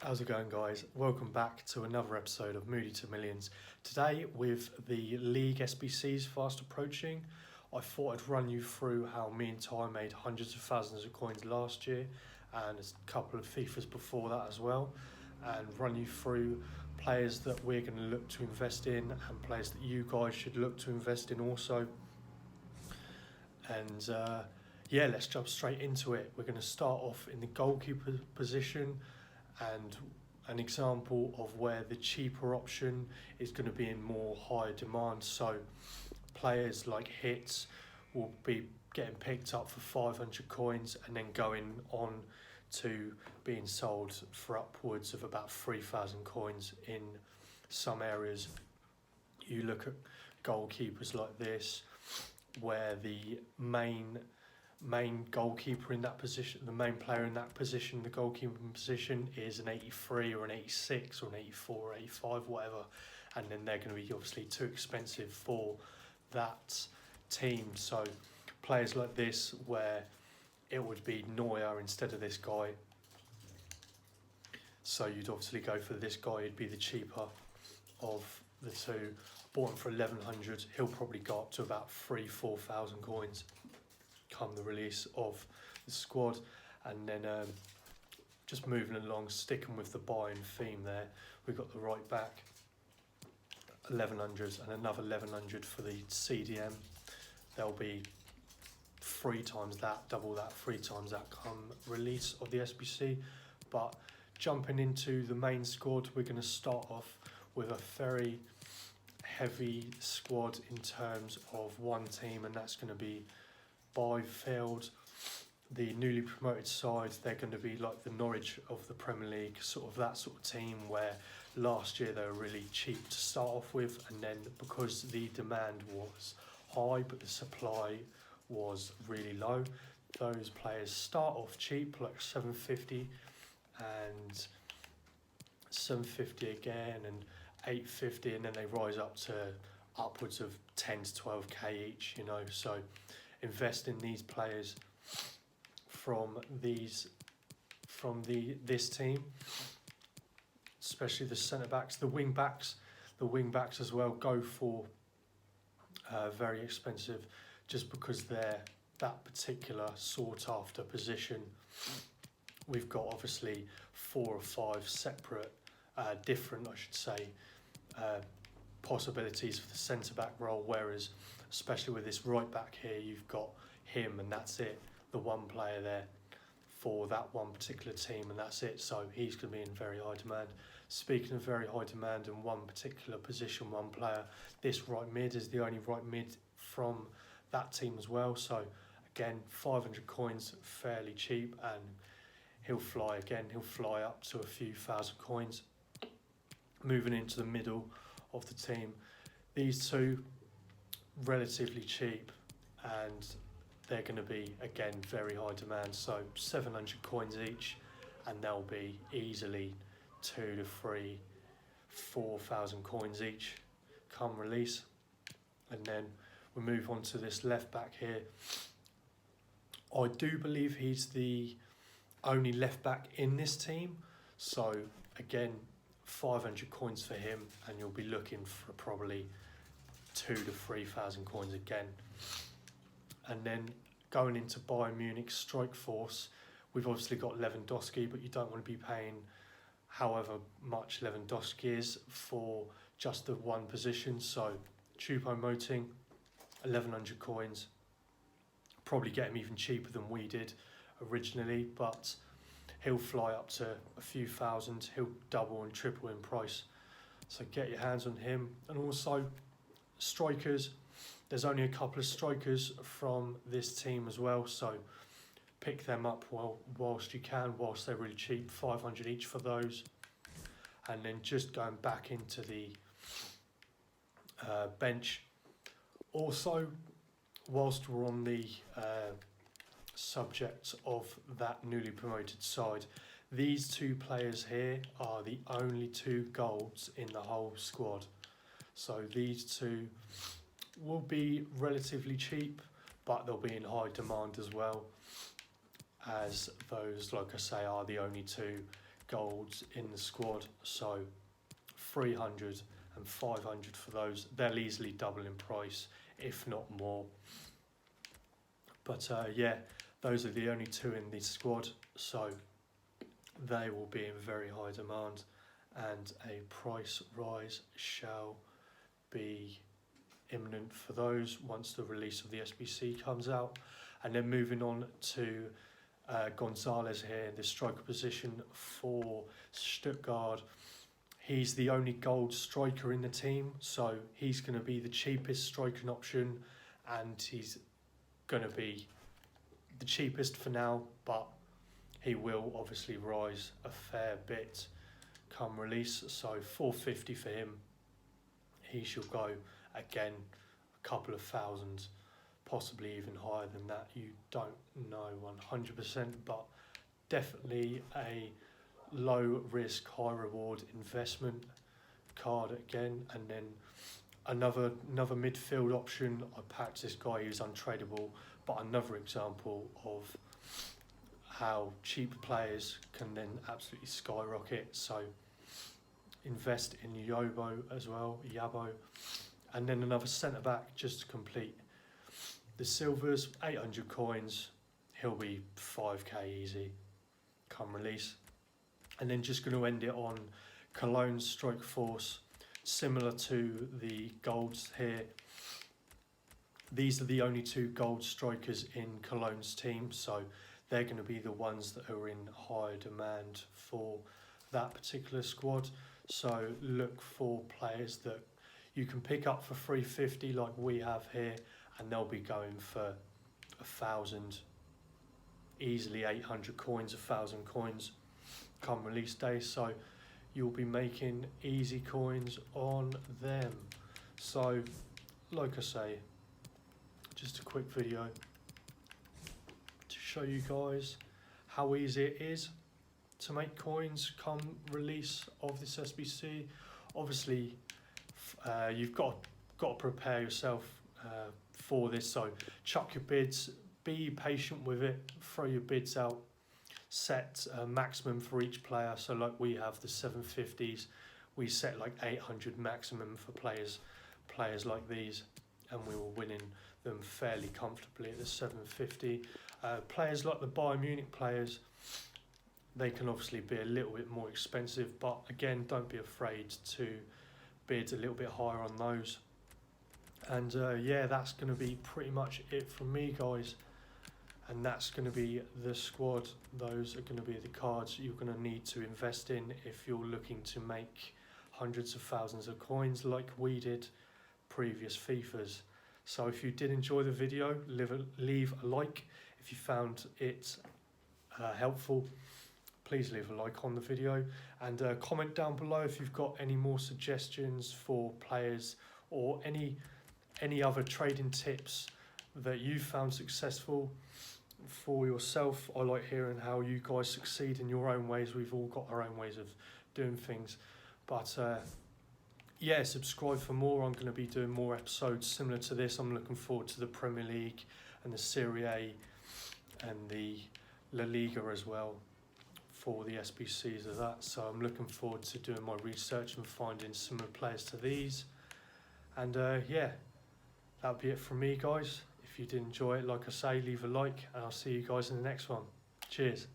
How's it going, guys? Welcome back to another episode of Moody to Millions. Today, with the league SBCs fast approaching, I thought I'd run you through how me and Ty made hundreds of thousands of coins last year and a couple of FIFAs before that as well, and run you through players that we're going to look to invest in and players that you guys should look to invest in also. And let's jump straight into it. We're going to start off in the goalkeeper position, and an example of where the cheaper option is going to be in more higher demand. So players like Hits will be getting picked up for 500 coins and then going on to being sold for upwards of about 3,000 coins in some areas. You look at goalkeepers like this, where the main goalkeeper in that position, the main player in that position, the goalkeeping position, is an 83 or an 86 or an 84 or 85, whatever, and then they're going to be obviously too expensive for that team. So players like this, where it would be Neuer instead of this guy, so you'd obviously go for this guy. He'd be the cheaper of the two. Bought him for 1,100. He'll probably go up to about 4,000 coins come the release of the squad. And then just moving along, sticking with the Bayern theme there, we've got the right back, 1,100, and another 1,100 for the CDM. There'll be 3 times that, double that, 3 times that come release of the SBC. But jumping into the main squad, we're going to start off with a very heavy squad in terms of one team, and that's going to be Byfield, the newly promoted side. They're going to be like the Norwich of the Premier League, sort of that sort of team where last year they were really cheap to start off with, and then because the demand was high but the supply was really low, those players start off cheap, like 750 and 750 again and 850, and then they rise up to upwards of 10 to 12k each, you know. So invest in these players from this team, especially the centre backs, the wing backs as well. Go for very expensive, just because they're that particular sought after position. We've got obviously 4 or 5 separate, different, I should say, possibilities for the centre back role, whereas especially with this right back here, you've got him and that's it, the one player there for that one particular team, and that's it. So he's going to be in very high demand. Speaking of very high demand in one particular position, one player, this right mid is the only right mid from that team as well. So again, 500 coins, fairly cheap, and he'll fly up to a few thousand coins. Moving into the middle of the team, these two relatively cheap, and they're going to be again very high demand. So 700 coins each, and they'll be easily 2 to 3, 4,000 coins each come release. And then we move on to this left back here. I do believe he's the only left back in this team, so again 500 coins for him, and you'll be looking for probably 2 to 3,000 coins again. And then going into Bayern Munich Strikeforce, we've obviously got Lewandowski, but you don't want to be paying however much Lewandowski is for just the one position. So Choupo-Moting, 1,100 coins. Probably get him even cheaper than we did originally, but he'll fly up to a few thousand. He'll double and triple in price, so get your hands on him. And also strikers, there's only a couple of strikers from this team as well, so pick them up whilst you can, whilst they're really cheap, 500 each for those. And then just going back into the bench, also whilst we're on the subject of that newly promoted side, these 2 players here are the only 2 golds in the whole squad. So these 2 will be relatively cheap, but they'll be in high demand as well, as those, like I say, are the only 2 golds in the squad, so 300 and 500 for those. They'll easily double in price, if not more. But yeah, those are the only two in the squad, so they will be in very high demand, and a price rise shall be imminent for those once the release of the SBC comes out. And then moving on to Gonzalez here in the striker position for Stuttgart. He's the only gold striker in the team, so he's going to be the cheapest striking option, and he's going to be the cheapest for now, but he will obviously rise a fair bit come release. So 450 for him. He shall go again a couple of thousands, possibly even higher than that. You don't know 100%, but definitely a low risk, high reward investment card again. And then another midfield option. I packed this guy, he was untradeable, but another example of how cheap players can then absolutely skyrocket. So invest in Yobo as well, Yabo, and then another centre back just to complete the silvers. 800 coins, he'll be 5k easy come release. And then just going to end it on Cologne's Strikeforce, similar to the golds here. These are the only two gold strikers in Cologne's team, so they're going to be the ones that are in high demand for that particular squad. So look for players that you can pick up for 350 like we have here, and they'll be going for 1,000, easily 800 coins, 1,000 coins come release day. So you'll be making easy coins on them. So like I say, just a quick video to show you guys how easy it is to make coins come release of this SBC. Obviously you've got to prepare yourself for this, so chuck your bids, be patient with it, throw your bids out, set a maximum for each player. So like we have the 750s, we set like 800 maximum for players like these, and we were winning them fairly comfortably at the 750. Players like the Bayern Munich players, they can obviously be a little bit more expensive, but again, don't be afraid to bid a little bit higher on those. And yeah, that's going to be pretty much it from me, guys. And that's going to be the squad. Those are going to be the cards you're going to need to invest in if you're looking to make hundreds of thousands of coins like we did previous FIFAs. So if you did enjoy the video, leave a like. If you found it helpful, please leave a like on the video, and comment down below if you've got any more suggestions for players or any other trading tips that you found successful for yourself. I like hearing how you guys succeed in your own ways. We've all got our own ways of doing things, but yeah, subscribe for more. I'm going to be doing more episodes similar to this. I'm looking forward to the Premier League and the Serie A and the La Liga as well for the SBCs of that. So I'm looking forward to doing my research and finding similar players to these. And yeah, that'll be it from me, guys. If you did enjoy it, like I say, leave a like, and I'll see you guys in the next one. Cheers.